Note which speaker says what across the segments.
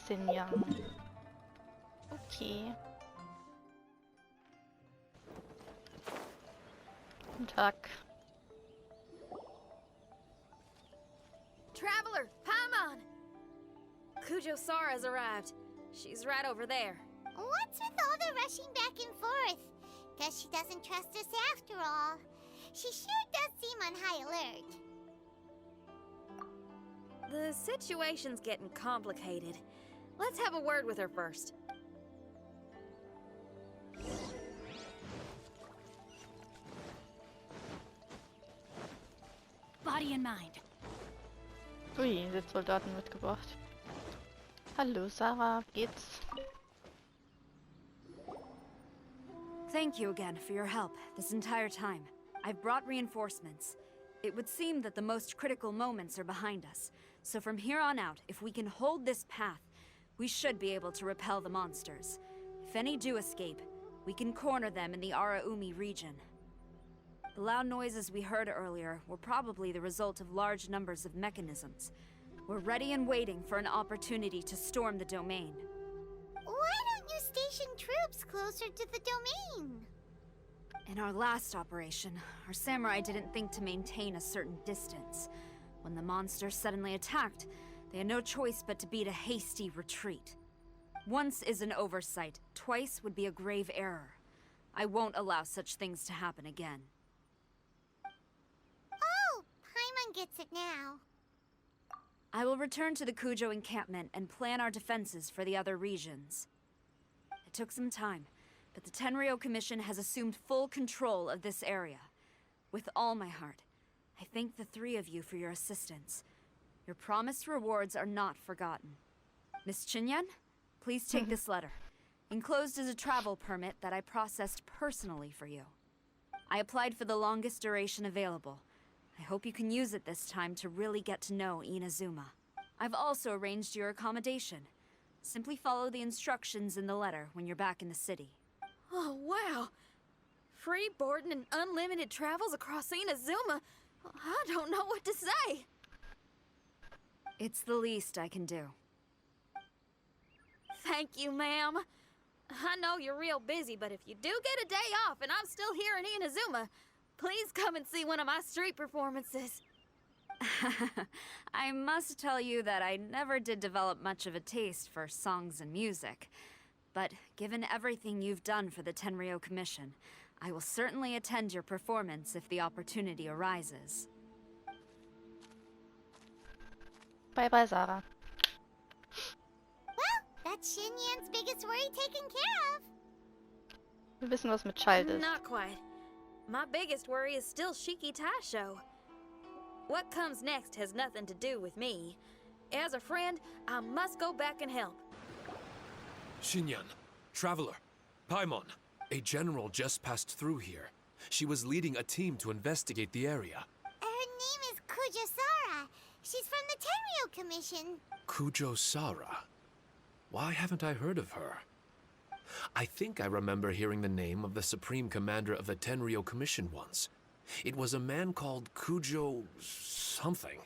Speaker 1: Xinjiang. Okay. Guten Tag.
Speaker 2: Traveler, Paimon! Kujo-Sara's arrived. She's right over there.
Speaker 3: What's with all the rushing back and forth? Guess she doesn't trust us after all. She sure does seem on high alert.
Speaker 2: The situation's getting complicated. Let's have a word with her first.
Speaker 4: Body and mind.
Speaker 1: Ui, sind Soldaten mitgebracht. Hallo Sarah, wie geht's?
Speaker 4: Thank you again for your help this entire time. I've brought reinforcements. It would seem that the most critical moments are behind us. So from here on out, if we can hold this path, we should be able to repel the monsters. If any do escape, we can corner them in the Araumi region. The loud noises we heard earlier were probably the result of large numbers of mechanisms. We're ready and waiting for an opportunity to storm the domain.
Speaker 3: Why don't you station troops closer to the domain?
Speaker 4: In our last operation, our samurai didn't think to maintain a certain distance. When the monsters suddenly attacked, they had no choice but to beat a hasty retreat. Once is an oversight, twice would be a grave error. I won't allow such things to happen again.
Speaker 3: Oh, Paimon gets it now.
Speaker 4: I will return to the Kujo encampment and plan our defenses for the other regions. It took some time, but the Tenryou Commission has assumed full control of this area. With all my heart, I thank the three of you for your assistance. Your promised rewards are not forgotten. Miss Chinyan, please take this letter. Enclosed is a travel permit that I processed personally for you. I applied for the longest duration available. I hope you can use it this time to really get to know Inazuma. I've also arranged your accommodation. Simply follow the instructions in the letter when you're back in the city.
Speaker 2: Oh, wow! Free boarding and unlimited travels across Inazuma? I don't know what to say!
Speaker 4: It's the least I can do.
Speaker 2: Thank you, ma'am. I know you're real busy, but if you do get a day off and I'm still here in Inazuma, please come and see one of my street performances.
Speaker 4: I must tell you that I never did develop much of a taste for songs and music. But given everything you've done for the Tenryou Commission, I will certainly attend your performance if the opportunity arises.
Speaker 1: Bye bye, Sarah.
Speaker 3: Well, that's Xinyan's biggest worry taken care of.
Speaker 1: Wir wissen, was mit Child ist.
Speaker 2: Not quite. My biggest worry is still Shiki Taishou. What comes next has nothing to do with me. As a friend, I must go back and help.
Speaker 5: Xinyan, traveler, Paimon, a general just passed through here. She was leading a team to investigate the area.
Speaker 3: Her name is Kujo-Sara. She's from the Tenryou Commission.
Speaker 5: Kujo-Sara? Why haven't I heard of her? I think I remember hearing the name of the Supreme Commander of the Tenryou Commission once. It was a man called Kujo... something.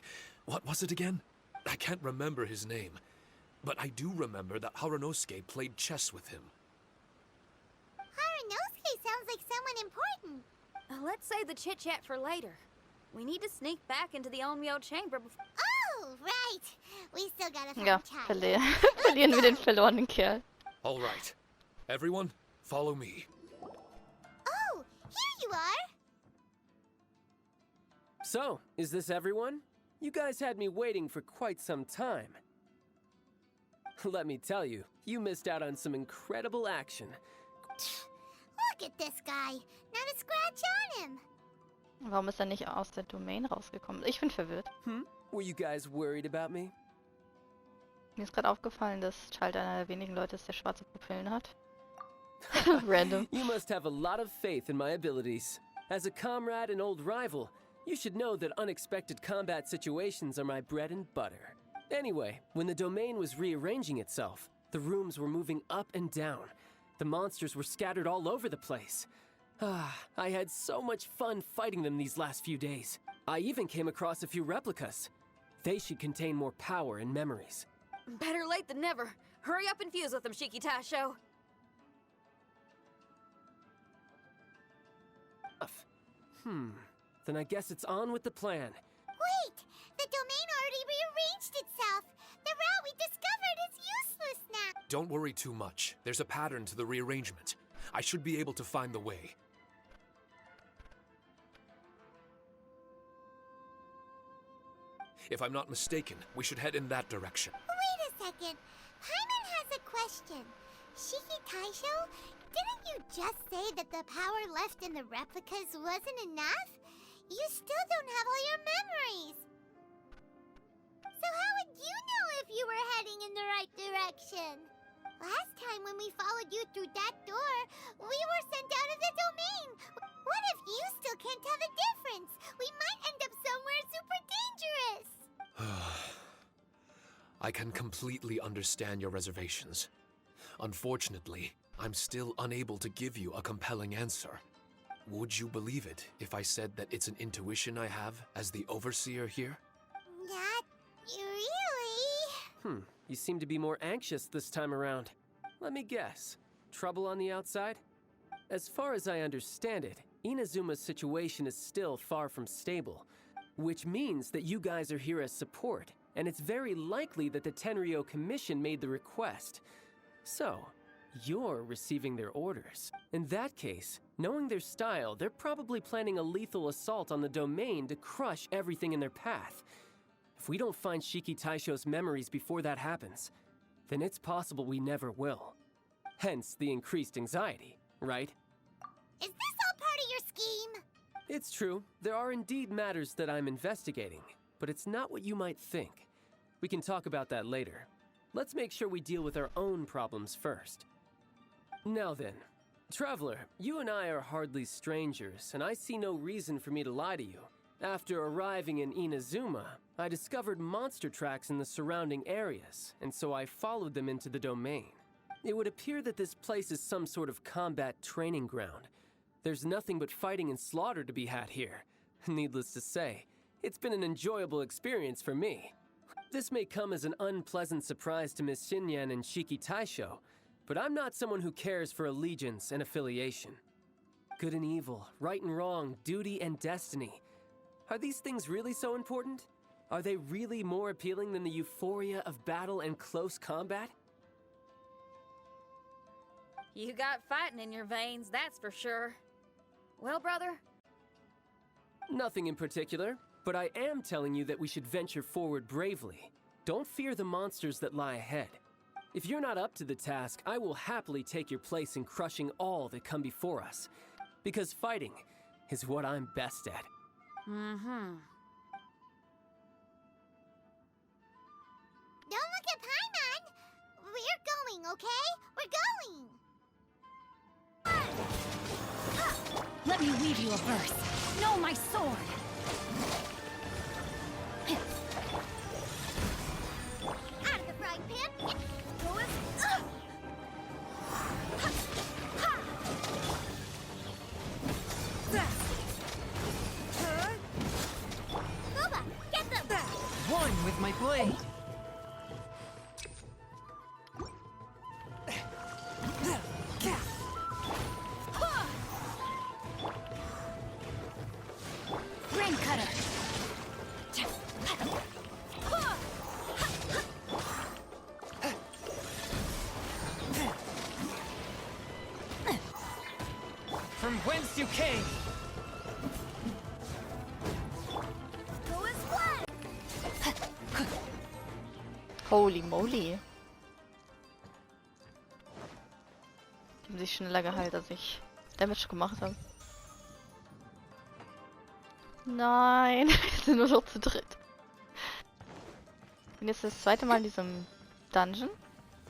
Speaker 5: What was it again? I can't remember his name. But I do remember that Harunosuke played chess with him.
Speaker 3: Harunosuke sounds like someone important.
Speaker 2: Let's save the chit-chat for later. We need to sneak back into the onmyou chamber before...
Speaker 3: Oh, right. We still gotta find
Speaker 1: Ja,
Speaker 3: Child.
Speaker 1: verlieren wir den verlorenen Kerl.
Speaker 5: All right. Everyone, follow me.
Speaker 3: Oh, here you are.
Speaker 6: So, is this everyone? You guys had me waiting for quite some time. Let me tell you, you missed out on some incredible action.
Speaker 3: Look at this guy. Not a scratch on him.
Speaker 1: Warum ist er nicht aus der Domain rausgekommen? Ich bin verwirrt.
Speaker 6: Were you guys worried about me?
Speaker 1: Mir ist gerade aufgefallen, dass Child einer der wenigen Leute ist, der schwarze Pupillen hat. Random.
Speaker 6: You must have a lot of faith in my abilities. As a comrade and old rival, you should know that unexpected combat situations are my bread and butter. Anyway, when the domain was rearranging itself, the rooms were moving up and down. The monsters were scattered all over the place. I had so much fun fighting them these last few days. I even came across a few replicas. They should contain more power and memories.
Speaker 2: Better late than never. Hurry up and fuse with them, Shiki Taishou.
Speaker 6: Then I guess it's on with the plan.
Speaker 3: Wait! The domain already rearranged itself! The route we discovered is useless now!
Speaker 5: Don't worry too much. There's a pattern to the rearrangement. I should be able to find the way. If I'm not mistaken, we should head in that direction.
Speaker 3: Wait a second. Paimon has a question. Shiki Taishou, didn't you just say that the power left in the replicas wasn't enough? You still don't have all your memories. So how would you know if you were heading in the right direction? Last time when we followed you through that door, we were sent out of the domain. What if you still can't tell the difference? We might end up somewhere super dangerous.
Speaker 5: I can completely understand your reservations. Unfortunately, I'm still unable to give you a compelling answer. Would you believe it if I said that it's an intuition I have as the overseer here?
Speaker 3: Not really.
Speaker 6: You seem to be more anxious this time around. Let me guess. Trouble on the outside? As far as I understand it, Inazuma's situation is still far from stable, which means that you guys are here as support, and it's very likely that the Tenryou Commission made the request. So, you're receiving their orders. In that case, knowing their style, they're probably planning a lethal assault on the domain to crush everything in their path. If we don't find Shiki Taishou's memories before that happens, then it's possible we never will. Hence the increased anxiety, right?
Speaker 3: Is this all part of your scheme?
Speaker 6: It's true, there are indeed matters that I'm investigating, but it's not what you might think. We can talk about that later. Let's make sure we deal with our own problems first. Now then, Traveler, you and I are hardly strangers, and I see no reason for me to lie to you. After arriving in Inazuma, I discovered monster tracks in the surrounding areas, and so I followed them into the domain. It would appear that this place is some sort of combat training ground. There's nothing but fighting and slaughter to be had here. Needless to say, it's been an enjoyable experience for me. This may come as an unpleasant surprise to Miss Xinyan and Shiki Taishou, but I'm not someone who cares for allegiance and affiliation. Good and evil, right and wrong, duty and destiny. Are these things really so important? Are they really more appealing than the euphoria of battle and close combat?
Speaker 2: You got fighting in your veins, that's for sure. Well, brother?
Speaker 6: Nothing in particular, but I am telling you that we should venture forward bravely. Don't fear the monsters that lie ahead. If you're not up to the task, I will happily take your place in crushing all that come before us. Because fighting is what I'm best at.
Speaker 2: Mm-hmm.
Speaker 3: Don't look at Paimon! We're going, okay? We're going!
Speaker 7: Let me weave you a verse. Know my sword!
Speaker 3: Out of the frying pan! Boba, get them!
Speaker 7: One with my blade. Rain cutter. From whence you came.
Speaker 1: Holy moly. Die haben sich schneller geheilt, als ich Damage gemacht habe. Nein, wir sind nur noch zu dritt. Ich bin jetzt das zweite Mal in diesem Dungeon.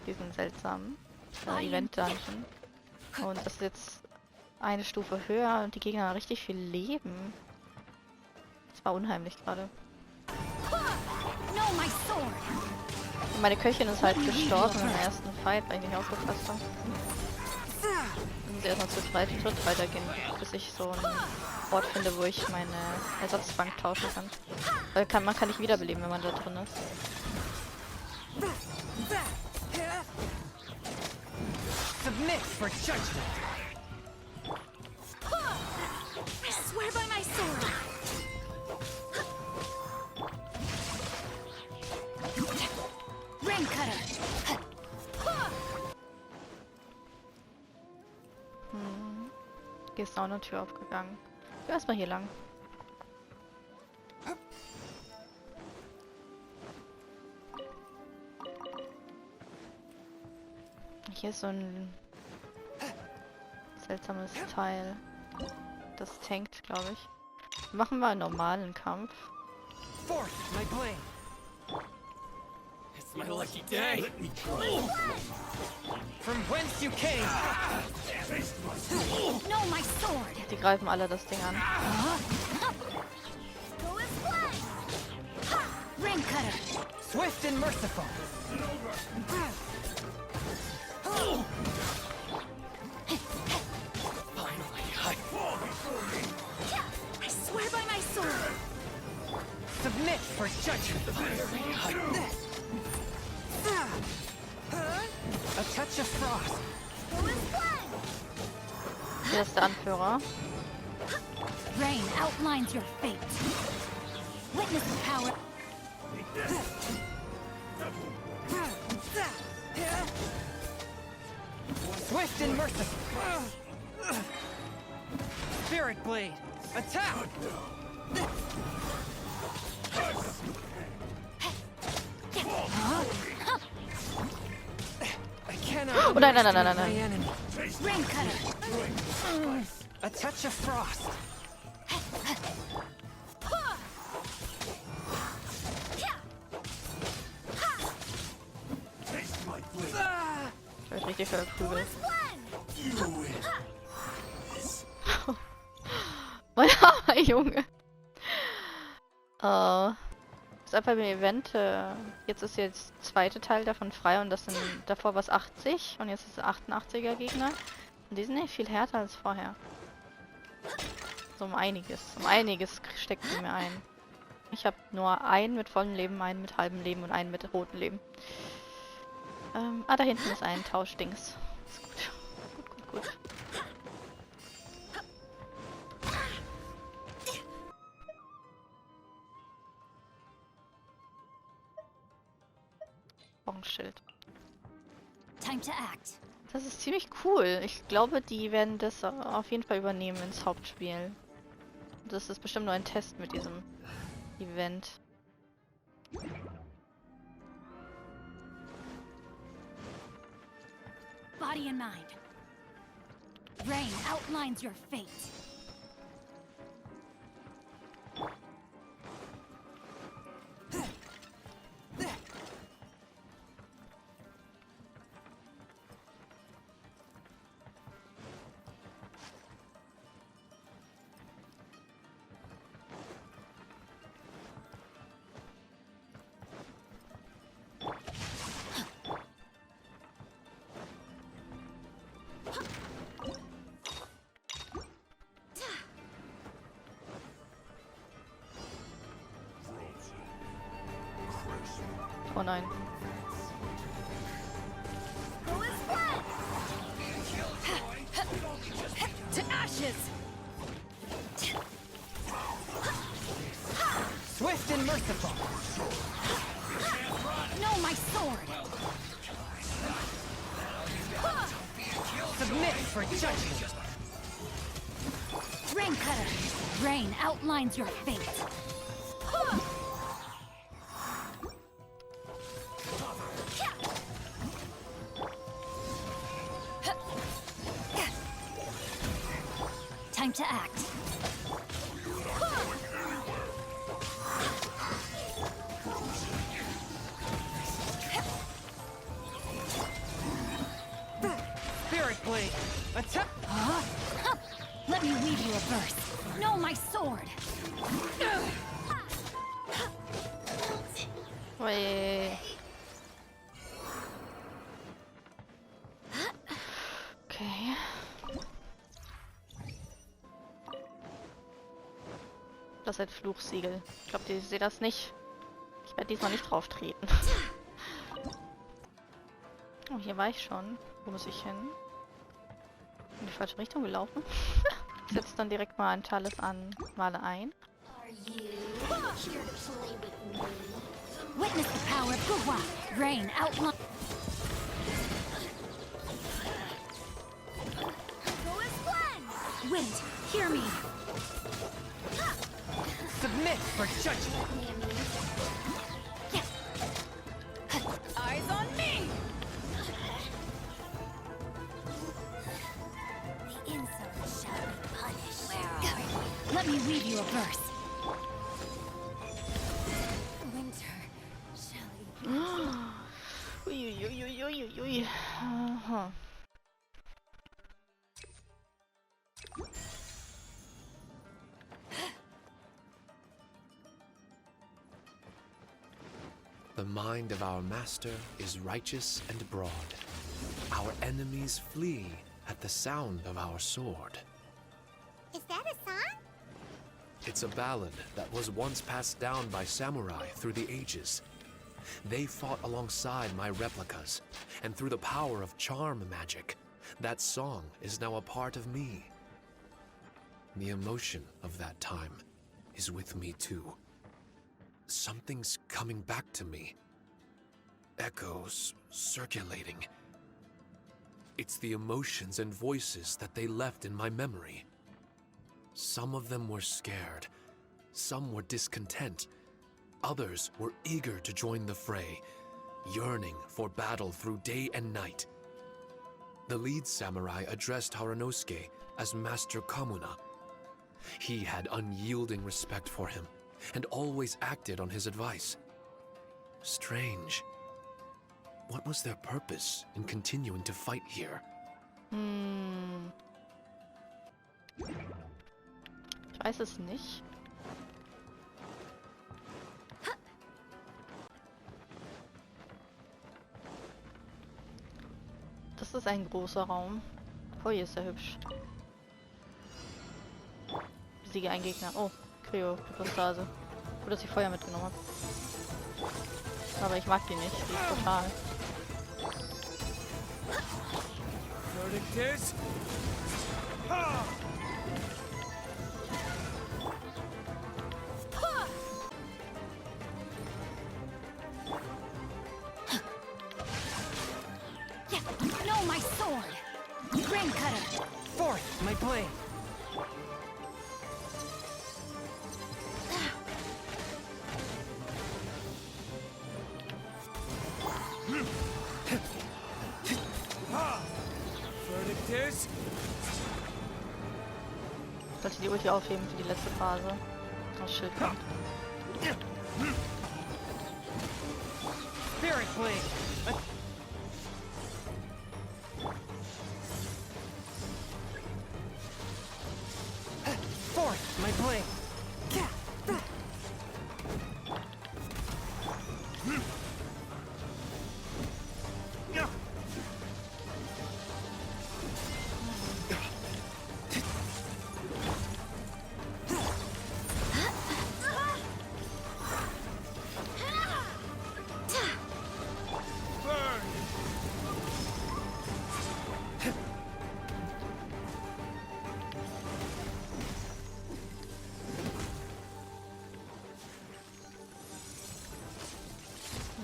Speaker 1: Diesen seltsamen Event-Dungeon. Und das ist jetzt eine Stufe höher und die Gegner haben richtig viel Leben. Das war unheimlich gerade. Und meine Köchin ist halt gestorben im ersten Fight, weil ich nicht aufgepasst habe. Dann muss ich erstmal zu zweit weitergehen, bis ich so einen Ort finde, wo ich meine Ersatzbank tauschen kann. Weil man kann nicht wiederbeleben, wenn man da drin ist.
Speaker 7: Submit for judgment.
Speaker 4: I swear by my sword! Rain cutter!
Speaker 1: Hier ist auch eine Tür aufgegangen. Ja, erstmal hier lang. Hier ist so ein seltsames Teil. Das tankt, glaube ich. Machen wir einen normalen Kampf.
Speaker 7: Forth my blade.
Speaker 5: It's my lucky day. Let me
Speaker 7: From whence you came.
Speaker 4: No, my sword!
Speaker 1: Die greifen alle das Ding an.
Speaker 4: Rain cutter!
Speaker 7: Swift and merciful.
Speaker 4: I swear by my sword!
Speaker 7: Submit for judgment. A touch of frost.
Speaker 1: Hier ist der Anführer.
Speaker 4: Rain outlines your fate. Witness the power.
Speaker 7: Swift and merciful. Spirit blade. Attack. I cannot.
Speaker 1: Oh nein, nein, nein, nein,
Speaker 7: underestimate
Speaker 1: nein.
Speaker 7: my enemy.
Speaker 4: Rain cutter!
Speaker 7: A touch of frost.
Speaker 1: Ich hab mich richtig verprügelt. Mein armer Junge. Ist einfach ein Event. Jetzt ist jetzt der zweite Teil davon frei und das sind davor was 80 und jetzt ist es 88er Gegner. Und die sind nicht viel härter als vorher. So um einiges. Um einiges steckt sie mir ein. Ich habe nur einen mit vollem Leben, einen mit halbem Leben und einen mit rotem Leben. Da hinten ist ein Tauschdings. Ist gut. Gut, gut, gut. Schild.
Speaker 4: Time to act.
Speaker 1: Das ist ziemlich cool. Ich glaube, die werden das auf jeden Fall übernehmen ins Hauptspiel. Das ist bestimmt nur ein Test mit diesem Event.
Speaker 4: Body and mind. Rain outlines your fate.
Speaker 1: Oh nein.
Speaker 4: To ashes!
Speaker 7: Swift and merciful.
Speaker 4: No, my sword!
Speaker 7: Submit for judgment.
Speaker 4: Rain cutter! Rain outlines your fate. Time to act.
Speaker 7: Spirit blade. Attack.
Speaker 4: Let me weave you a verse. No, my sword!
Speaker 1: Ui. Okay. Das ist ein Fluchsiegel. Ich glaube, die sehe das nicht. Ich werde diesmal nicht drauf treten. Oh, hier war ich schon. Wo muss ich hin? In die falsche Richtung gelaufen. Ich setze dann direkt mal ein Talis an. Male ein.
Speaker 3: Witness the power of Guhua. Rain outline. Wind, hear me.
Speaker 7: Submit for judgment.
Speaker 4: Eyes on me!
Speaker 3: The insolent shall be punished. Where are you? Let me weave you a verse. Winter shall be.
Speaker 1: Uiuiuiuiui. Aha.
Speaker 5: The mind of our master is righteous and broad. Our enemies flee at the sound of our sword.
Speaker 3: Is that a song?
Speaker 5: It's a ballad that was once passed down by samurai through the ages. They fought alongside my replicas, and through the power of charm magic, that song is now a part of me. The emotion of that time is with me too. Something's coming back to me. Echoes circulating. It's the emotions and voices that they left in my memory. Some of them were scared. Some were discontent. Others were eager to join the fray, yearning for battle through day and night. The lead samurai addressed Haranosuke as Master Kamuna. He had unyielding respect for him, and always acted on his advice. Strange. What was their purpose in continuing to fight here?
Speaker 1: Ich weiß es nicht. Das ist ein großer Raum. Oh, hier ist er hübsch. Besiege einen Gegner. Oh, Kryo-Hypostase. Gut, dass ich Feuer mitgenommen habe. Aber ich mag die nicht. Die ist total.
Speaker 7: Verdict is...
Speaker 3: No, my sword! Grain cutter!
Speaker 7: Forth, my blade! Verdict is...
Speaker 1: Ich sollte die Ulti aufheben für die letzte Phase. Das Schild kommt.
Speaker 7: Spirit blade! Forth, my blade!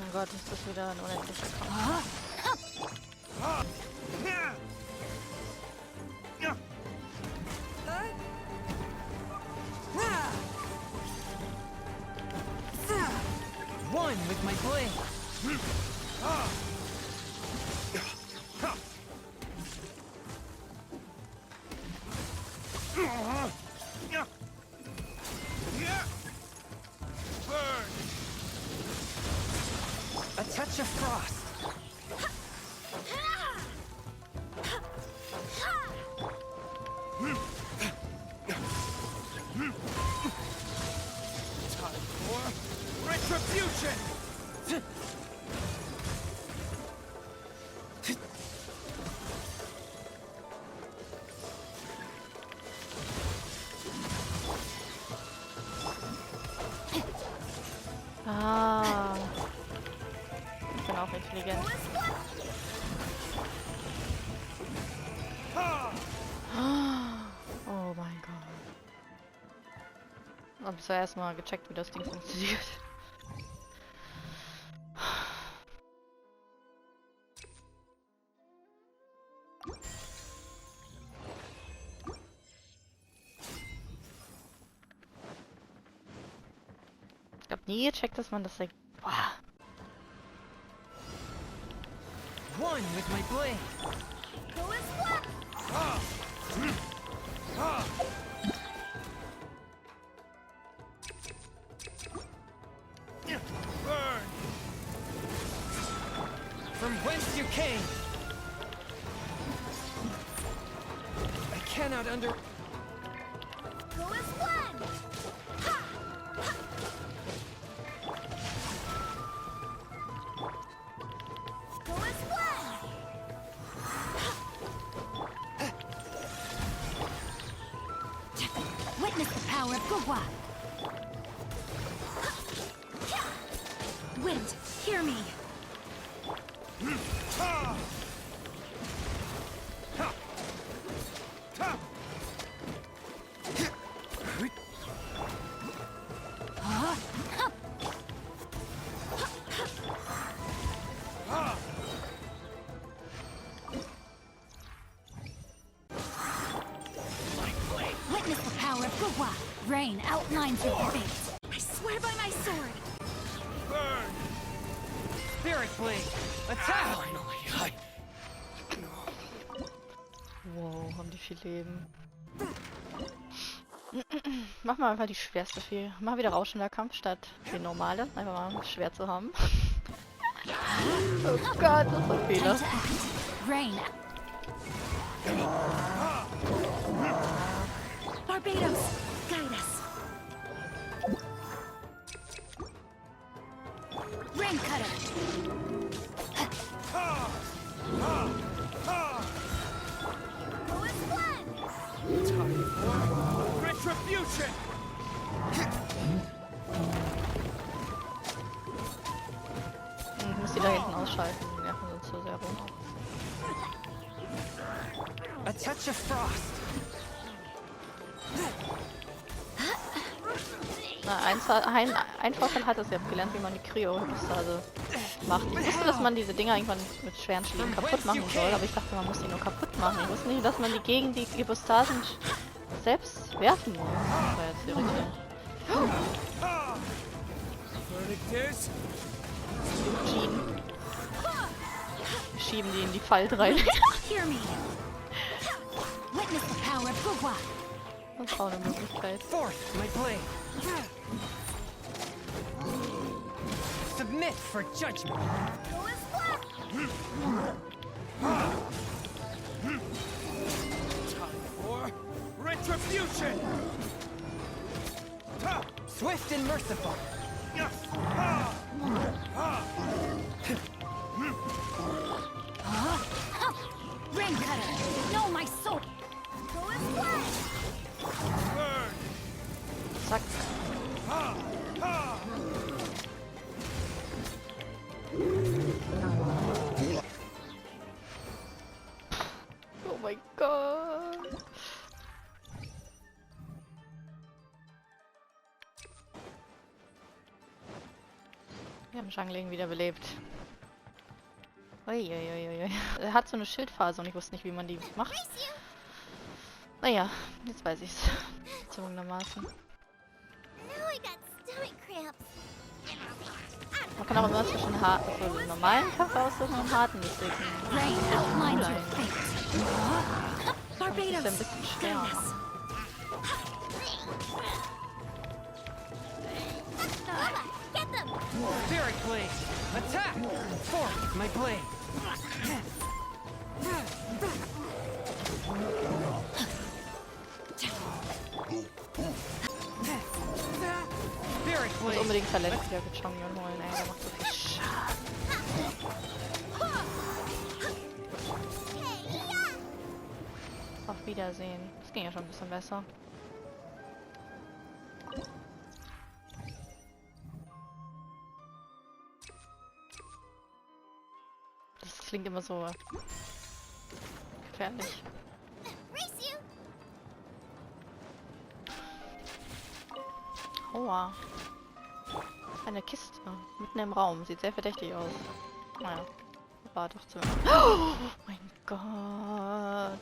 Speaker 1: Oh Gott, ist das wieder ein unendlicher Kampf.
Speaker 7: One with my blade! A touch of frost! Time for retribution!
Speaker 1: Ah. Ich bin auch intelligent. Hab zuerst mal gecheckt, wie das Ding funktioniert. Ich hab nie gecheckt, dass man das like. Boah.
Speaker 7: One with my blade. Burn! From whence you came! I cannot under...
Speaker 4: Witness the power of Gugwa. Wind, hear me. Witness the power of Gugwa. Rain outlines your fate. I swear by my sword.
Speaker 7: Burn! Spirit blade! Attack!
Speaker 1: Wow, haben die viel Leben. Mach mal einfach die schwerste viel. Mach wieder rauschender Kampf statt die normale. Einfach mal schwer zu haben. Oh Gott, das ist ein Fehler.
Speaker 4: Rain. Barbados, guide us. Rain cutter.
Speaker 7: Time for retribution!
Speaker 1: Ich muss die da hinten ausschalten. Die nerven sonst so sehr rum.
Speaker 7: A touch of frost.
Speaker 1: Na, ein Vorteil hat es, ich habe gelernt, wie man die Kryo-Hypostase macht. Ich wusste, dass man diese Dinger irgendwann mit schweren Schlägen kaputt machen soll, aber ich dachte, man muss die nur kaputt machen. Ich wusste nicht, dass man die gegen die Hypostasen selbst werfen muss. Das war jetzt irritierend.
Speaker 7: Verdict is...
Speaker 1: Wir schieben die in die Falten rein.
Speaker 4: Hear me. Witness the power of Gugwa.
Speaker 1: Das ist auch eine Möglichkeit.
Speaker 7: Forth, my blade. Submit for judgment. Time for retribution. Swift and merciful.
Speaker 4: Rain cutter. No, my soul.
Speaker 7: Burn.
Speaker 1: Zack. Oh mein Gott. Wir haben Shangling wieder belebt. Uiuiuiui. Er hat so eine Schildphase und ich wusste nicht, wie man die macht. Naja, jetzt weiß ich's. Zwungenermaßen. Man kann auch immer zwischen so normalen Kampf aussuchen und harten deswegen.
Speaker 4: Rain outlines your fate.
Speaker 1: Das ist
Speaker 4: Barbados,
Speaker 1: ein bisschen schwer.
Speaker 4: guide us.
Speaker 7: Spirit blade. Attack. Forth, my blade. Spirit
Speaker 1: Ich muss
Speaker 7: blade.
Speaker 1: unbedingt Talent wieder für Chongyun holen, ey. Der macht so viel Schaden. Auf Wiedersehen. Das ging ja schon ein bisschen besser. Das klingt immer so gefährlich. Aua. Eine Kiste. Mitten im Raum. Sieht sehr verdächtig aus. Naja. War doch zu... Oh mein Gott.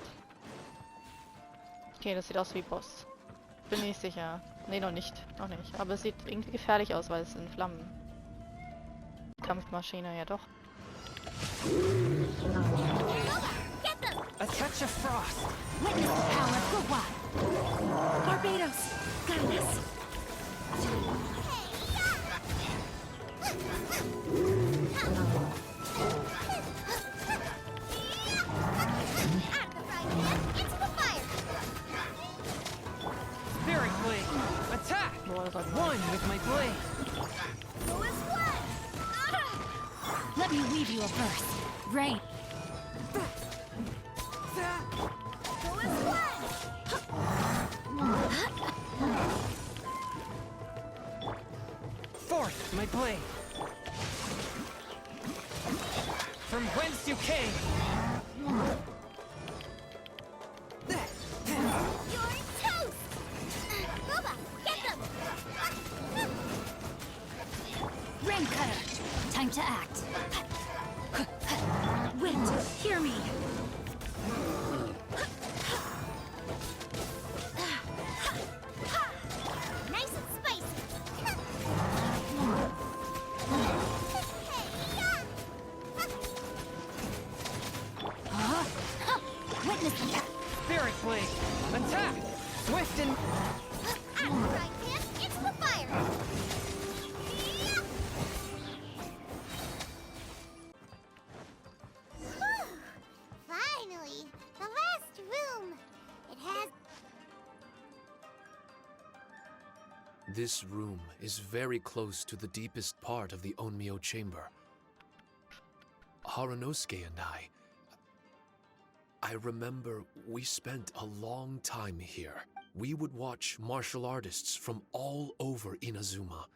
Speaker 1: Okay, das sieht aus wie Boss. Bin nicht sicher. Nee, noch nicht. Noch nicht. Aber es sieht irgendwie gefährlich aus, weil es in Flammen... Kampfmaschine, ja doch.
Speaker 7: A touch of frost.
Speaker 4: Witness the power for what? Barbados, guide
Speaker 7: Spirit blade. Attack.
Speaker 1: Boah, das hat
Speaker 7: One with my blade.
Speaker 4: Let me weave you a verse. Rain.
Speaker 7: Forth, my blade. From whence you came.
Speaker 3: You're toast! Boba, get them!
Speaker 4: Rain cutter. Time to act. Wind, hear me.
Speaker 3: Nice and spicy.
Speaker 4: Witness the...
Speaker 7: Spirit blade. Attack. Swift and...
Speaker 3: Right, man, into the fire! Whew. Finally, the last room. It has...
Speaker 5: This room is very close to the deepest part of the Onmyo chamber. Haranosuke and I remember we spent a long time here. We would watch martial artists from all over Inazuma.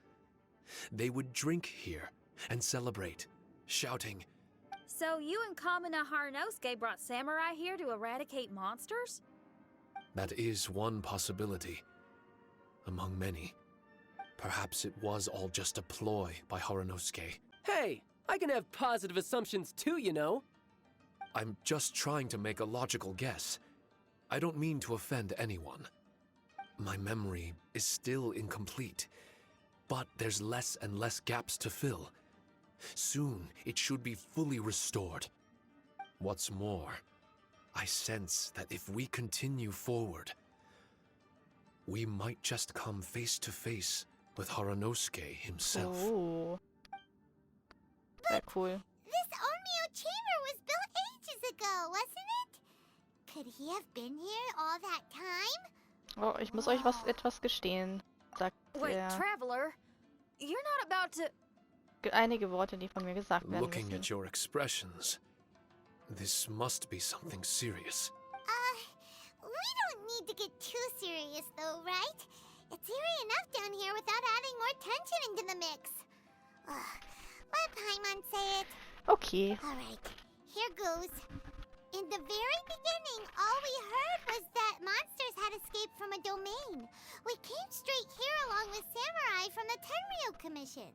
Speaker 5: They would drink here and celebrate, shouting,
Speaker 2: So you and Kamina Haranosuke brought samurai here to eradicate monsters?
Speaker 5: "That is one possibility, among many. Perhaps it was all just a ploy by Haranosuke.
Speaker 6: Hey, I can have positive assumptions too, you know.
Speaker 5: I'm just trying to make a logical guess. I don't mean to offend anyone. My memory is still incomplete, but there's less and less gaps to fill. Soon, it should be fully restored. What's more, I sense that if we continue forward, we might just come face to face with Haranosuke himself."
Speaker 1: Oh. Sehr cool.
Speaker 3: This Onmyo chamber was built ages ago, wasn't it? Could he have been here all that time?
Speaker 1: Oh, ich muss euch etwas gestehen, sagt
Speaker 2: Wait,
Speaker 1: er.
Speaker 2: Traveler, you're not about to...
Speaker 1: Einige Worte, die von mir gesagt werden
Speaker 5: Looking
Speaker 1: müssen.
Speaker 5: at your expressions, this must be something serious.
Speaker 3: We don't need to get too serious though, right? It's eerie enough down here without adding more tension into the mix. Let Paimon say it.
Speaker 1: Okay.
Speaker 3: Alright, here goes. In the very beginning, all we heard was that monsters had escaped from a domain. We came straight here along with samurai from the Tenryou Commission.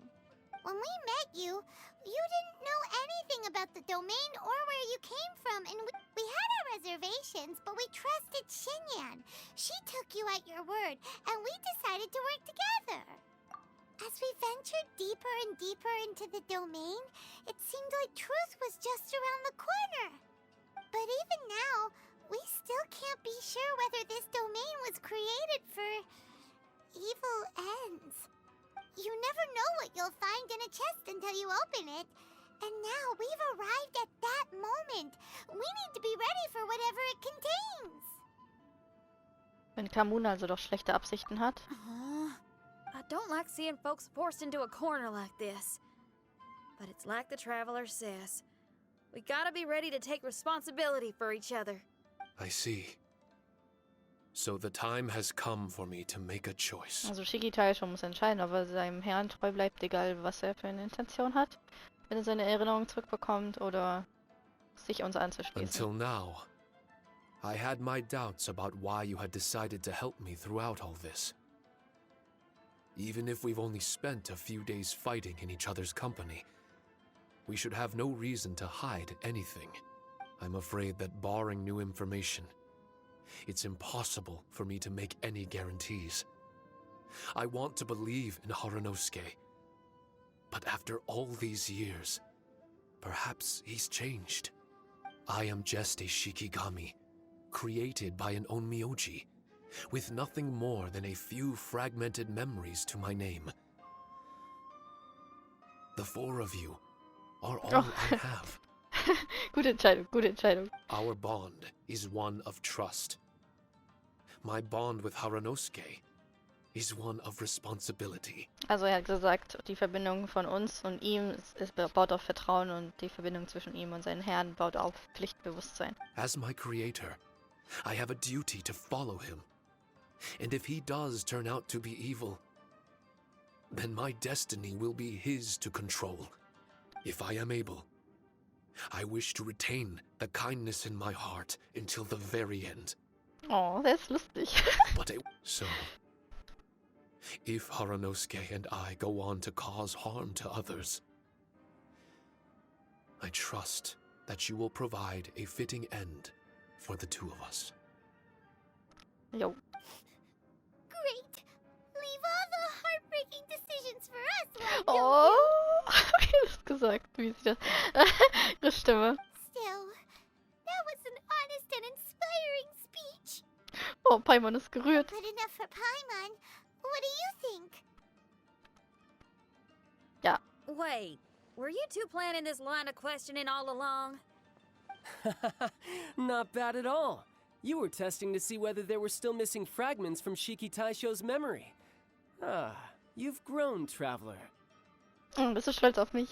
Speaker 3: When we met you, you didn't know anything about the domain or where you came from, and we had our reservations, but we trusted Xinyan. She took you at your word, and we decided to work together. As we ventured deeper and deeper into the domain, it seemed like truth was just around the corner. But even now, we still can't be sure whether this domain was created for evil ends. You never know what you'll find in a chest until you open it. And now we've arrived at that moment. We need to be ready for whatever it contains.
Speaker 1: Wenn Kamuna also doch schlechte Absichten hat.
Speaker 2: I don't like seeing folks forced into a corner like this. But it's like the Traveler says. We gotta be ready to take responsibility for each other.
Speaker 5: I see. So the time has come for me to make a choice.
Speaker 1: Also Shiki Taishou muss entscheiden, ob er seinem Herrn treu bleibt, egal was er für eine Intention hat, wenn er seine Erinnerung zurückbekommt, oder sich uns anzuschließen.
Speaker 5: Until now, I had my doubts about why you had decided to help me throughout all this. Even if we've only spent a few days fighting in each other's company, we should have no reason to hide anything. I'm afraid that barring new information, it's impossible for me to make any guarantees. I want to believe in Haranosuke, but after all these years, perhaps he's changed. I am just a Shikigami, created by an onmyoji, with nothing more than a few fragmented memories to my name. The four of you are all I have.
Speaker 1: Gute Entscheidung, gute Entscheidung.
Speaker 5: Our bond is one of trust. My bond with Haranosuke is one of responsibility.
Speaker 1: Also er hat gesagt, die Verbindung von uns und ihm baut auf Vertrauen und die Verbindung zwischen ihm und seinen Herrn baut auf Pflichtbewusstsein.
Speaker 5: As my creator, I have a duty to follow him. And if he does turn out to be evil, then my destiny will be his to control. If I am able, I wish to retain the kindness in my heart until the very end.
Speaker 1: Oh, der ist lustig.
Speaker 5: So, if Haranosuke and I go on to cause harm to others, I trust that you will provide a fitting end for the two of us.
Speaker 1: Jo.
Speaker 3: Great! Leave all the heartbreaking decisions for us, why don't
Speaker 1: Oh, wie hat das gesagt? Wie ist das? Ihre Stimme.
Speaker 3: you? Still, that was an honest and inspiring speech.
Speaker 1: Oh, Paimon ist gerührt.
Speaker 3: Good enough for Paimon. What do you think?
Speaker 1: Ja.
Speaker 2: Wait, were you two planning this line of questioning all along?
Speaker 6: Not bad at all. You were testing to see whether there were still missing fragments from Shiki Taishou's memory. Ah, you've grown, traveler.
Speaker 1: Bist du stolz auf mich?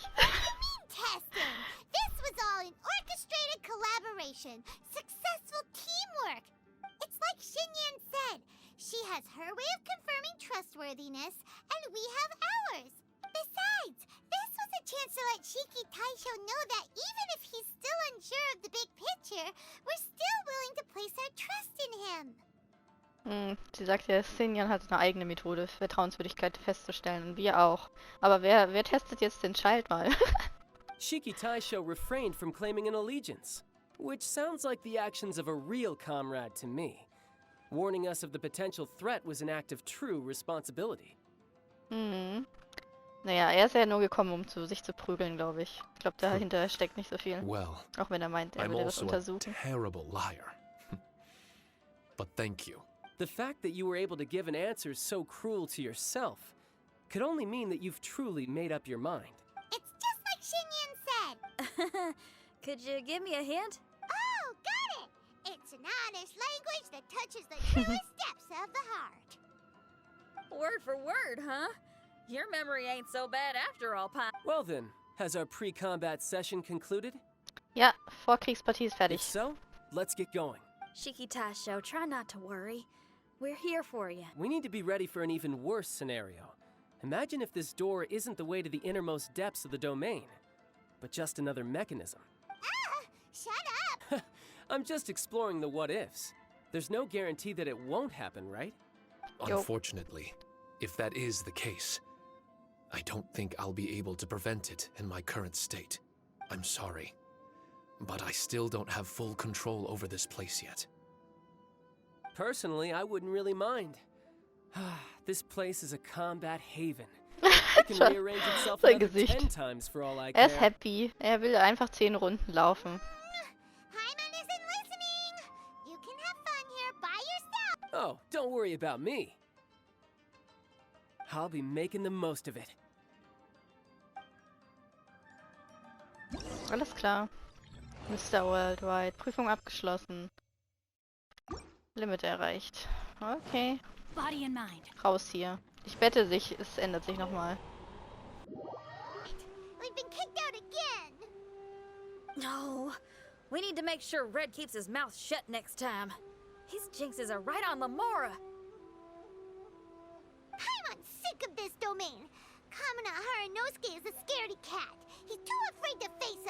Speaker 3: Testing! This was all an orchestrated collaboration. Successful teamwork. It's like Xinyan said. She has her way of confirming trustworthiness, and we have ours. Besides, this was a chance to let Shiki Taishou know that even if he's still unsure of the big picture, we're still willing to place our trust in him.
Speaker 1: Sie sagt ja, Xinyan hat eine eigene Methode, Vertrauenswürdigkeit festzustellen und wir auch. Aber wer testet jetzt den Child mal?
Speaker 6: Shiki Taishou refrained from claiming an allegiance, which sounds like the actions of a real comrade to me. Warning us of the potential threat was an act of true responsibility.
Speaker 1: Naja, er ist ja nur gekommen, um sich zu prügeln, glaube ich. Ich glaube, dahinter steckt nicht so viel.
Speaker 5: Well,
Speaker 1: Auch wenn er meint, er
Speaker 5: I'm
Speaker 1: würde das
Speaker 5: also a
Speaker 1: untersuchen.
Speaker 5: terrible liar. But thank you.
Speaker 6: The fact that you were able to give an answer so cruel to yourself could only mean that you've truly made up your mind.
Speaker 3: It's just like Xinyan said.
Speaker 2: Could you give me a hint?
Speaker 3: Oh, got it! It's an honest language that touches the truest depths of the heart.
Speaker 2: Word for word, huh? Your memory ain't so bad after all, Paimon.
Speaker 6: Well then, has our pre-combat session concluded?
Speaker 1: Ja, Vorkriegspartie ist
Speaker 6: If
Speaker 1: fertig.
Speaker 6: so, let's get going.
Speaker 2: Shiki Taishou, try not to worry. We're here for you.
Speaker 6: We need to be ready for an even worse scenario. Imagine if this door isn't the way to the innermost depths of the domain, but just another mechanism.
Speaker 3: Ah! Shut up!
Speaker 6: I'm just exploring the what-ifs. There's no guarantee that it won't happen, right?
Speaker 1: Yo.
Speaker 5: Unfortunately, if that is the case, I don't think I'll be able to prevent it in my current state. I'm sorry, but I still don't have full control over this place yet.
Speaker 6: Personally, I wouldn't really mind. This place is a combat haven. It can rearrange itself
Speaker 1: Sein
Speaker 6: another
Speaker 1: Gesicht.
Speaker 6: 10 times for all I
Speaker 1: Er ist
Speaker 6: care.
Speaker 1: happy. Er will einfach 10 Runden laufen.
Speaker 3: Paimon isn't listening! You can have fun here by yourself!
Speaker 6: Oh, don't worry about me. I'll be making the most of it.
Speaker 1: Alles klar. Mr. Worldwide. Prüfung abgeschlossen. Limit erreicht. Okay.
Speaker 4: Body and mind.
Speaker 1: Raus hier. Ich wette es ändert sich nochmal.
Speaker 3: We've been kicked out again!
Speaker 2: No. We need to make sure Red keeps his mouth shut next time. His jinxes are right on Lamora.
Speaker 3: Paimon's sick of this domain. Kamina Haranosuke is a scaredy cat. He's too afraid to face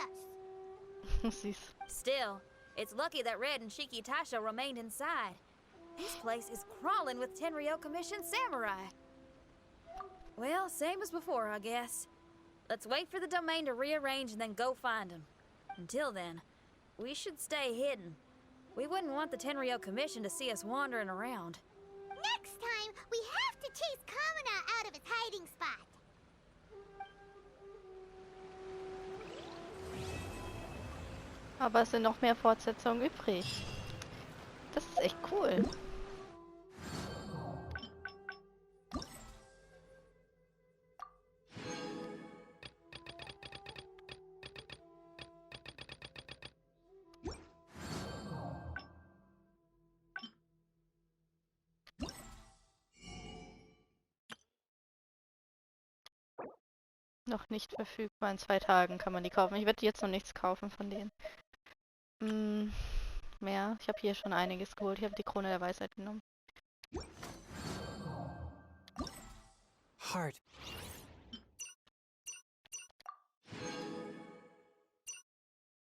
Speaker 3: us.
Speaker 1: Süß.
Speaker 2: Still, it's lucky that Red and Shiki Taishou remained inside. This place is crawling with Tenryou Commission samurai. Well, same as before, I guess. Let's wait for the domain to rearrange and then go find him. Until then, we should stay hidden. We wouldn't want the Tenryou Commission to see us wandering around.
Speaker 3: Next time, we have to chase Kamina out of his hiding spot.
Speaker 1: Aber es sind noch mehr Fortsetzungen übrig. Das ist echt cool. Noch nicht verfügbar. In 2 Tagen kann man die kaufen. Ich werde jetzt noch nichts kaufen von denen. Mehr. Ich habe hier schon einiges geholt. Ich habe die Krone der Weisheit genommen.
Speaker 7: Heart,